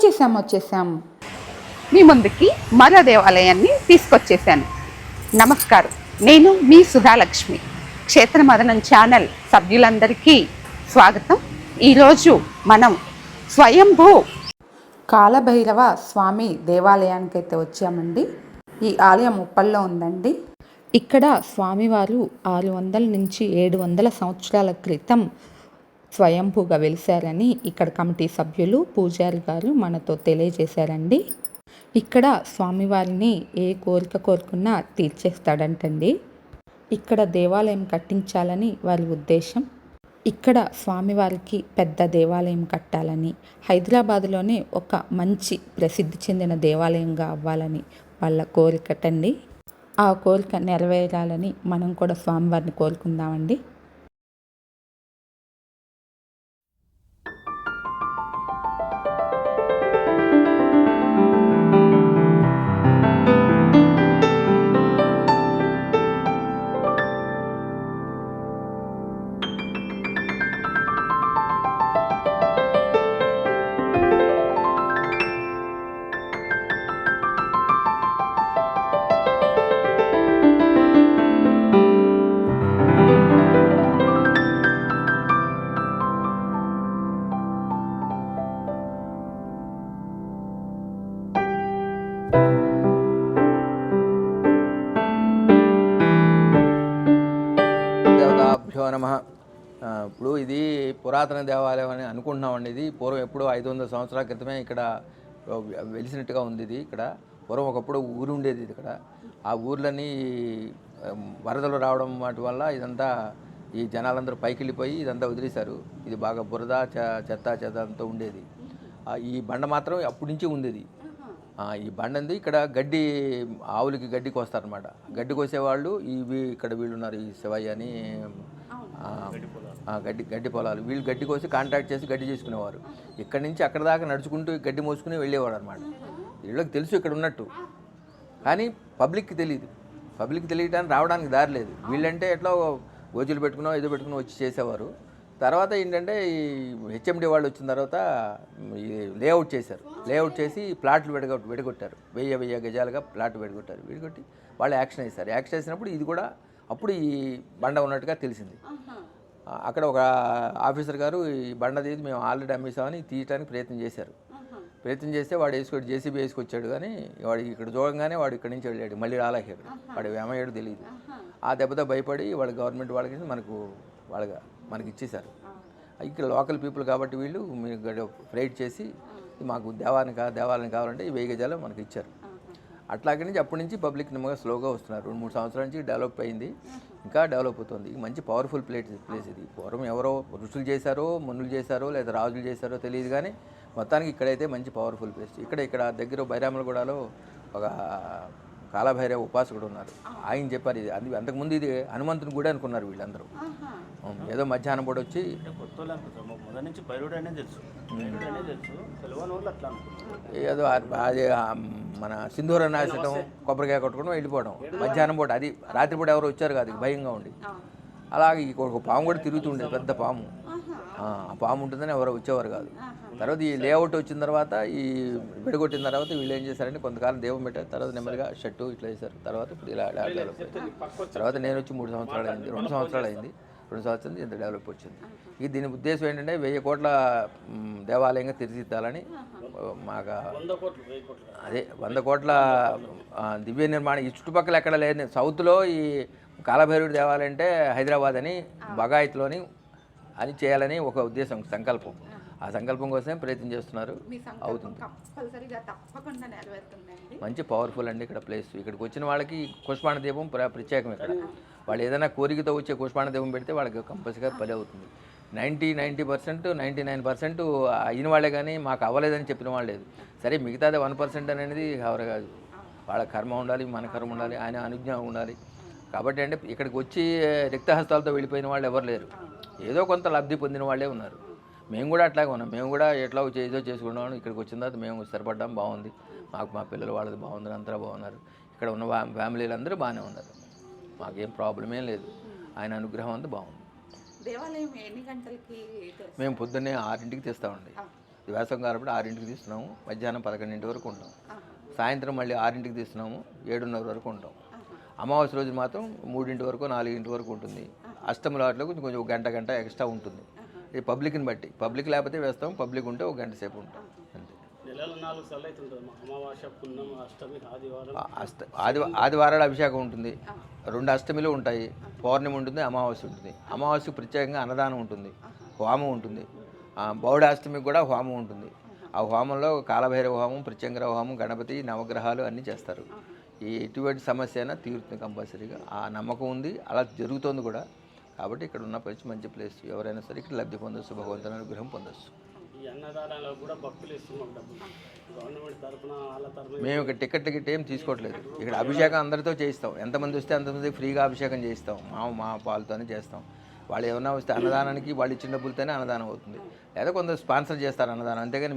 వచ్చేసాం మీ ముందుకి మరో దేవాలయాన్ని తీసుకొచ్చేసాను. నమస్కారం, నేను మీ సుధాలక్ష్మి. క్షేత్ర మదనం ఛానల్ సభ్యులందరికీ స్వాగతం. ఈరోజు మనం స్వయంభూ కాలభైరవ స్వామి దేవాలయానికి అయితే వచ్చామండి. ఈ ఆలయం ఉప్పల్లో ఉందండి. ఇక్కడ స్వామివారు 600 నుంచి 700 సంవత్సరాల క్రితం స్వయంభూగా వెలిశారని ఇక్కడ కమిటీ సభ్యులు పూజారి గారు మనతో తెలియజేశారండి. ఇక్కడ స్వామివారిని ఏ కోరిక కోరుకున్నా తీర్చేస్తాడంటండి. ఇక్కడ దేవాలయం కట్టించాలని వారి ఉద్దేశం. ఇక్కడ స్వామివారికి పెద్ద దేవాలయం కట్టాలని, హైదరాబాదులోనే ఒక మంచి ప్రసిద్ధి చెందిన దేవాలయంగా అవ్వాలని వాళ్ళ కోరికటండి. ఆ కోరిక నెరవేరాలని మనం కూడా స్వామివారిని కోరుకుందామండి. దేవతాభ్యో నమః. ఇప్పుడు ఇది పురాతన దేవాలయం అని అనుకుంటున్నామండి. ఇది పూర్వం ఎప్పుడో 500 సంవత్సరాల క్రితమే ఇక్కడ వెలిసినట్టుగా ఉంది. ఇది ఇక్కడ పూర్వం ఒకప్పుడు ఊరు ఉండేది. ఇక్కడ ఆ ఊర్లని వరదలు రావడం వాటి వల్ల ఇదంతా ఈ జనాలందరూ పైకి వెళ్ళిపోయి ఇదంతా వదిలేశారు. ఇది బాగా బురద చెత్త అంతా ఉండేది. ఈ బండ మాత్రం అప్పటి నుంచి ఉండేది. ఈ బండంది ఇక్కడ గడ్డి, ఆవులకి గడ్డి కోస్తారనమాట. గడ్డి కోసేవాళ్ళు ఇవి ఇక్కడ వీళ్ళు ఉన్నారు, ఈ శివయ్య అని గడ్డి పొలాలు. వీళ్ళు గడ్డి కోసి కాంట్రాక్ట్ చేసి గడ్డి చేసుకునేవారు. ఇక్కడి నుంచి అక్కడ దాకా నడుచుకుంటూ గడ్డి మోసుకుని వెళ్ళేవాడు అనమాట. వీళ్ళకి తెలుసు ఇక్కడ ఉన్నట్టు, కానీ పబ్లిక్కి తెలియదు. పబ్లిక్కి తెలియడానికి రావడానికి దారి లేదు. వీళ్ళంటే ఎట్లా గోజులు పెట్టుకునో ఏదో పెట్టుకుని వచ్చి చేసేవారు. తర్వాత ఏంటంటే ఈ హెచ్ఎండి వాళ్ళు వచ్చిన తర్వాత ఈ లేఅవుట్ చేశారు. లేఅవుట్ చేసి ప్లాట్లు వెడగొట్టారు. 1000 గజాలుగా ప్లాట్ వెడగొట్టి వాళ్ళు యాక్షన్ వేశారు. యాక్షన్ వేసినప్పుడు ఇది కూడా అప్పుడు ఈ బండ ఉన్నట్టుగా తెలిసింది. అక్కడ ఒక ఆఫీసర్ గారు ఈ బండ తీసి మేము ఆల్రెడీ అమ్మేసామని తీయడానికి ప్రయత్నం చేస్తే వాడు జేసీబీ వేసుకొచ్చాడు. కానీ వాడు ఇక్కడ చూడంగానే వాడు ఇక్కడి నుంచి వెళ్ళాడు, మళ్ళీ రాలేక ఇక్కడ వాడు ఏమయ్యాడు తెలియదు. ఆ దెబ్బతో భయపడి వాడు గవర్నమెంట్ వాళ్ళకి మనకి ఇచ్చేశారు. ఇక్కడ లోకల్ పీపుల్ కాబట్టి వీళ్ళు మీరు ఫ్రైట్ చేసి మాకు దేవాలయం కావాలంటే ఈ 1000 గజాలు మనకి ఇచ్చారు. అట్లాగే నుంచి అప్పటి నుంచి పబ్లిక్ నిమ్మగా స్లోగా వస్తున్నారు. 2-3 సంవత్సరాల నుంచి డెవలప్ అయింది, ఇంకా డెవలప్ అవుతుంది. మంచి పవర్ఫుల్ ప్లేస్ ఇది. పూర్వం ఎవరో ఋషులు చేశారో, మునులు చేశారో, లేదా రాజులు చేశారో తెలియదు, కానీ మొత్తానికి ఇక్కడైతే మంచి పవర్ఫుల్ ప్లేస్. ఇక్కడ దగ్గర బైరామలగూడలో ఒక కాలభైరవ ఉపాసకుడు ఉన్నారు. ఆయన చెప్పారు ఇది అంతకుముందు ఇది హనుమంతుని గుడి అనుకున్నారు వీళ్ళందరూ. ఏదో మధ్యాహ్నం పూట వచ్చి ఏదో అది మన సింధూర నాశనం కొబ్బరికాయ కొట్టుకోవడం వెళ్ళిపోవడం మధ్యాహ్నం పూట. అది రాత్రిపూట ఎవరు వచ్చారు కాదు, భయంగా ఉండి. అలాగే ఒక పాము కూడా తిరుగుతుండేది, పెద్ద పాము. ఆ పాము ఉంటుందని ఎవరు వచ్చేవారు కాదు. తర్వాత ఈ లేఅవుట్ వచ్చిన తర్వాత, ఈ విడగొట్టిన తర్వాత వీళ్ళు ఏం చేశారంటే కొంతకాలం దీపం పెట్టారు. తర్వాత నెమ్మదిగా షట్టు ఇట్లా వేశారు. తర్వాత ఇప్పుడు ఇలా డెవలప్ అయింది. తర్వాత నేను వచ్చి 2 సంవత్సరాలు అయింది. 2 సంవత్సరాలు ఇంత డెవలప్ వచ్చింది. ఇది దీని ఉద్దేశం ఏంటంటే 1000 కోట్ల దేవాలయంగా తీర్చిదిద్దాలని. మాకు అదే 100 కోట్ల దివ్య నిర్మాణం ఈ చుట్టుపక్కల ఎక్కడ లేదు. సౌత్లో ఈ కాలభైరవుడి దేవాలయం అంటే హైదరాబాద్ అని, బగాయత్లోని అని చేయాలని ఒక ఉద్దేశం, సంకల్పం. ఆ సంకల్పం కోసమే ప్రయత్నం చేస్తున్నారు. అవుతుంది. మంచి పవర్ఫుల్ అండి ఇక్కడ ప్లేస్. ఇక్కడికి వచ్చిన వాళ్ళకి కుష్మాండ దీపం ప్రత్యేకం. ఇక్కడ వాళ్ళు ఏదైనా కోరికతో వచ్చే కుష్మాండ దీపం పెడితే వాళ్ళకి కంపల్సరీగా పని అవుతుంది. 90% 99% అయిన వాళ్ళే, కానీ మాకు అవ్వలేదని చెప్పిన వాళ్ళు లేదు. సరే మిగతాది 1% అనేది ఎవరు కాదు. వాళ్ళ కర్మ ఉండాలి, మన కర్మ ఉండాలి, ఆయన అనుజ్ఞ ఉండాలి. కాబట్టి అంటే ఇక్కడికి వచ్చి రిక్తహస్తాలతో వెళ్ళిపోయిన వాళ్ళు ఎవరు లేరు. ఏదో కొంత లబ్ధి పొందిన వాళ్ళే ఉన్నారు. మేము కూడా అట్లాగే ఉన్నాం. మేము కూడా ఎట్లా ఏదో చేసుకున్నాం. ఇక్కడికి వచ్చిన తర్వాత మేము స్థిరపడ్డాం, బాగుంది. మాకు మా పిల్లలు వాళ్ళది బాగుంది, అందరూ బాగున్నారు. ఇక్కడ ఉన్న ఫ్యామిలీలు అందరూ బాగానే ఉన్నారు. మాకేం ప్రాబ్లం ఏం లేదు. ఆయన అనుగ్రహం అంతా బాగుంది. దేవాలయం ఎన్ని గంటలకి? మేము పొద్దున్నే 6ంటికి తెస్తామండి. ఇది వేసవి కాబట్టి 6ంటికి తీస్తున్నాము, మధ్యాహ్నం 11 వరకు ఉంటాం. సాయంత్రం మళ్ళీ 6ంటికి తీస్తున్నాము, 7:30 వరకు ఉంటాం. అమావాస్య రోజు మాత్రం 3 వరకు 4 వరకు ఉంటుంది. అష్టమి వాటిలో కొంచెం ఒక గంట ఎక్స్ట్రా ఉంటుంది. ఇది పబ్లిక్ని బట్టి, పబ్లిక్ లేకపోతే వేస్తాం, పబ్లిక్ ఉంటే ఒక గంట సేపు ఉంటాం అంతే. నెలలో 4 సార్లు అవుతుంటుంది. అమావాస్య, పున్నం, అష్టమి, ఆదివారం. ఆదివారాలు అభిషేకం ఉంటుంది, 2 అష్టమిలు ఉంటాయి, పౌర్ణమి ఉంటుంది, అమావాస్య ఉంటుంది. అమావాస్యకు ప్రత్యేకంగా అన్నదానం ఉంటుంది, హోమం ఉంటుంది. బౌడాష్టమికి కూడా హోమం ఉంటుంది. ఆ హోమంలో కాలభైరవ హోమం, ప్రత్యంగర హోమం, గణపతి, నవగ్రహాలు అన్నీ చేస్తారు. ఈ ఎటువంటి సమస్య అయినా తీరుతుంది కంపల్సరీగా. ఆ నమ్మకం ఉంది, అలా జరుగుతోంది కూడా. కాబట్టి ఇక్కడ ఉన్న మంచి ప్లేస్, ఎవరైనా సరే ఇక్కడ లబ్ధి పొందొచ్చు, భగవంతుని అనుగ్రహం పొందొచ్చు. ఈ అన్నదానాల్లో కూడా భక్తులు ఇస్తున్నాం డబ్బులు, గవర్నమెంట్ తరఫున వాళ్ళ తరఫున. మేము ఇక్కడ టికెట్ ఏం తీసుకోవట్లేదు. ఇక్కడ అభిషేకం అందరితో చేయిస్తాం, ఎంతమంది వస్తే అంతమంది ఫ్రీగా అభిషేకం చేయిస్తాం. మా పాలతోనే చేస్తాం. వాళ్ళు ఏమన్నా వస్తే అన్నదానానికి వాళ్ళు ఇచ్చిన డబ్బులతోనే అన్నదానం అవుతుంది. లేదా కొందరు స్పాన్సర్ చేస్తారు అన్నదానం, అంతేగాని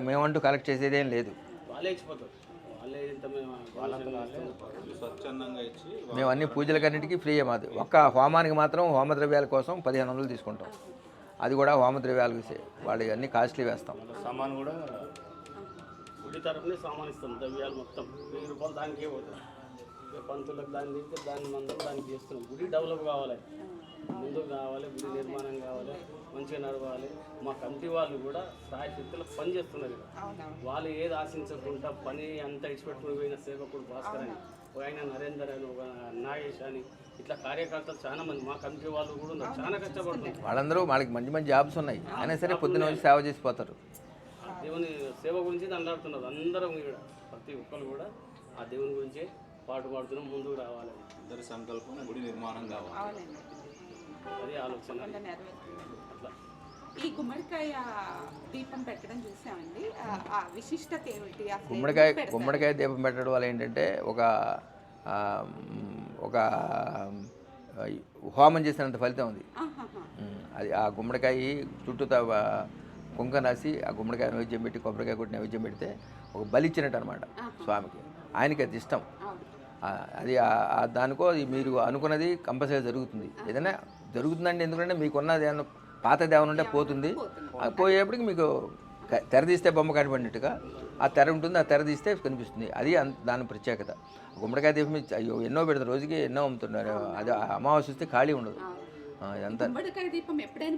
మేమంటూ కలెక్ట్ చేసేదేం లేదు. వాళ్ళే ఇచ్చిపోతారు, వాళ్ళే ఇంత స్వచ్ఛందంగా ఇచ్చి. మేము అన్ని పూజలకన్నిటికీ ఫ్రీయే మాది. ఒక్క హోమానికి మాత్రం హోమద్రవ్యాల కోసం 1500 తీసుకుంటాం. అది కూడా హోమద్రవ్యాలకు వాళ్ళు అన్ని కాస్ట్లీ వేస్తాం. సామాన్ కూడా గుడి తరఫునే సామాన్ ఇస్తాం, ద్రవ్యాలు మొత్తం 1000 రూపాయలు దానికే పోతుంది. పంతులకు దాన్ని తింటే దాన్ని మందం దానికి చేస్తున్నాం. గుడి డెవలప్ కావాలి, ముందుకు కావాలి, గుడి నిర్మాణం కావాలి, మంచిగా నడవాలి. మా కమిటీ వాళ్ళు కూడా స్థాయి శక్తులు పని చేస్తున్నారు. వాళ్ళు ఏది ఆశించకుండా పని అంతా ఇచ్చిపెట్టుకుని పోయిన సేవకుడు భాస్కర్ అని, ఆయన నరేందర్ అని, ఒక నాగేష్ అని, ఇట్లా కార్యకర్తలు చాలా మంది మా కమిటీ వాళ్ళు కూడా ఉన్నారు. చాలా కష్టపడుతున్నారు వాళ్ళందరూ. వాళ్ళకి మంచి జాబ్స్ ఉన్నాయి, అయినా సరే పొద్దున వచ్చి సేవ చేసిపోతారు. దేవుని సేవ గురించి దండాడుతున్నారు అందరం కూడా. ప్రతి ఒక్కరు కూడా ఆ దేవుని గురించే పాటు పాడుతున్నాం, ముందుకు రావాలి. అందరి సంకల్పం గుడి నిర్మాణం కావాలి, అది ఆలోచన. అట్లా ఈ గుమ్మడికాయ దీపం పెట్టడం చూసామండి, ఆ విశిష్టత ఏమిటి? గుమ్మడికాయ దీపం పెట్టడం వల్ల ఏంటంటే ఒక హోమం చేసినంత ఫలితం ఉంది. అది ఆ గుమ్మడికాయ చుట్టూ కుంకం రాసి ఆ గుమ్మడికాయ నైవేద్యం పెట్టి, కొబ్బరికాయ కొట్టి నైవేద్యం పెడితే ఒక బలిచ్చినట్టు అనమాట స్వామికి. ఆయనకి అది ఇష్టం. అది దానికో మీరు అనుకున్నది కంపల్సరీ జరుగుతుంది. ఏదైనా జరుగుతుందండి, ఎందుకంటే మీకున్నది ఏమన్నా పాత దేవన ఉంటే పోతుంది. పోయేప్పటికి మీకు తెర తీస్తే బొమ్మ కనబడినట్టుగా ఆ తెర ఉంటుంది, ఆ తెర తీస్తే కనిపిస్తుంది. అది దాని ప్రత్యేకత. గుమ్మడికాయ దీపం అయ్యో ఎన్నో పెడతారు, రోజుకి ఎన్నో అమ్ముతున్నారు. అది అమావాస్య వస్తే ఖాళీ ఉండదు. ఇదంతా ఎప్పుడైనా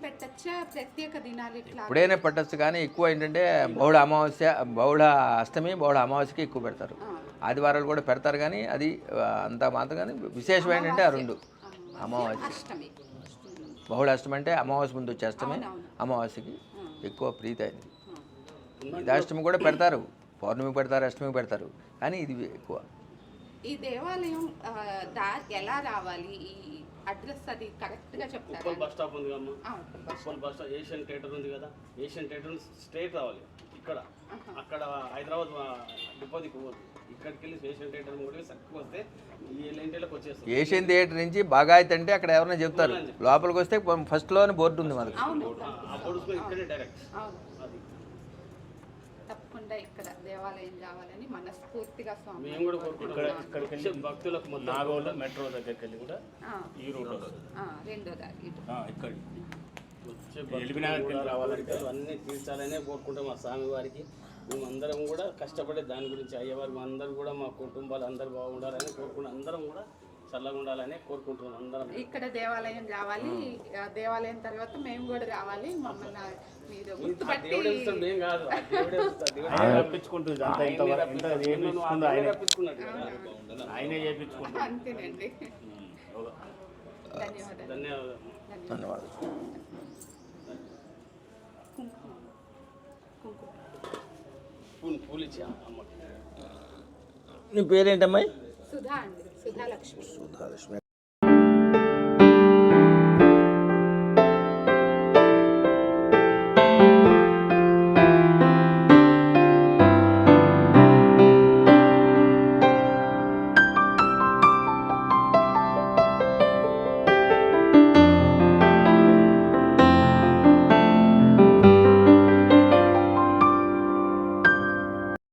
పెట్టచ్చు, కానీ ఎక్కువ ఏంటంటే బహుళ అమావాస్య, బహుళ అష్టమి, బహుళ అమావాస్యకి ఎక్కువ పెడతారు. ఆదివారాలు కూడా పెడతారు, కానీ అది అంతా మాత్రం. కానీ విశేషం ఏంటంటే ఆ 2 అమావాస్య, బహుళ అష్టమి అంటే అమావాస్య ముందు వచ్చే అష్టమి, అమావాస్యకి ఎక్కువ ప్రీతి అయింది. ఇది అష్టమి కూడా పెడతారు, పౌర్ణమికి పెడతారు, అష్టమికి పెడతారు, కానీ ఇది ఎక్కువ. ఈ దేవాలయం ఎలా రావాలి? ఈ అడ్రస్ అది కరెక్ట్గా చెప్తారు. ఉప్పల్ బస్ స్టాప్ ఉంది కమ్మా, Uppal bus stop. Asian theatre ఉంది కదా, ఏషియన్ థియేటర్ స్ట్రైట్ రావాలి. ఇక్కడ అక్కడ హైదరాబాద్ డిపోదికి పోదు, ఇక్కడికి వెళ్ళి ఏషియన్ థియేటర్ కూడా చక్కగా వస్తే ఈ లైన్లోకి వచ్చేస్తాం. ఏషియన్ థియేటర్ నుంచి బాగాయత్ అంటే అక్కడ ఎవరైనా చెప్తారు, లోపలికి వస్తే ఫస్ట్లోనే బోర్డు ఉంది మనకు. ఆ బోర్డు ఇక్కడే డైరెక్ట్. అది తప్పకుండా ఇక్కడ దేవాలయం కావాలని మనస్ఫూర్తిగా స్వామి మేము కూడా కోరుకుంటాం. భక్తులకు నాగోల్ మెట్రో దగ్గరికి వెళ్ళి కూడా ఈ రూట్ 2వ దారి ఇక్కడ రావాలంటే అన్నీ తీర్చాలనే కోరుకుంటాం మా స్వామి వారికి. మేము అందరం కూడా కష్టపడే దాని గురించి అయ్యేవారు అందరూ కూడా మా కుటుంబాలు అందరూ బాగుండాలని కోరుకుంటాం. అందరం కూడా చల్లగా ఉండాలని కోరుకుంటున్నాం. అందరం ఇక్కడ దేవాలయం రావాలి, దేవాలయం తర్వాత మేము కూడా రావాలి. మమ్మల్ని మీరు మేము కాదు, ఆయనే చేయించుకుంటాం. అంతేనండి. ధన్యవాదాలు. ధన్యవాదాలు. పూలు ఇచ్చా అమ్మకి. నీ పేరేంటమ్మాయి? సుధా అండి, సుధాలక్ష్మి. సుధాలక్ష్మి.